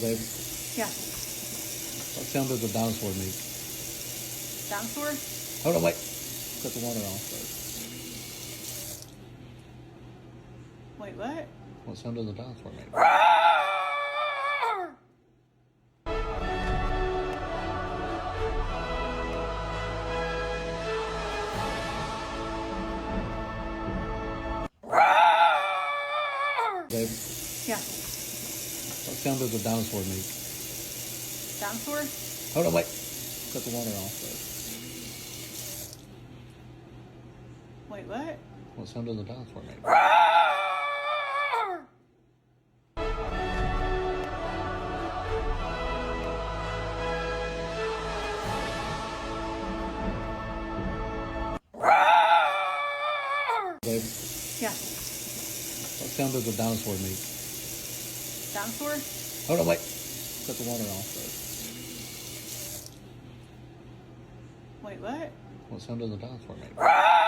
Babe, Yeah. what sound does a dinosaur make? Dinosaur? Hold on, wait. Cut the water off first. Wait, what? What sound does a dinosaur make? Babe, Yeah. what sound does a dinosaur make? Dinosaur? Hold on, wait. Cut the water off first. Wait, what? What sound does a dinosaur make? Babe, Yeah. what sound does a dinosaur make? Dinosaur? Hold on, wait. Cut the water off first. Wait, what? What sound does a dinosaur make?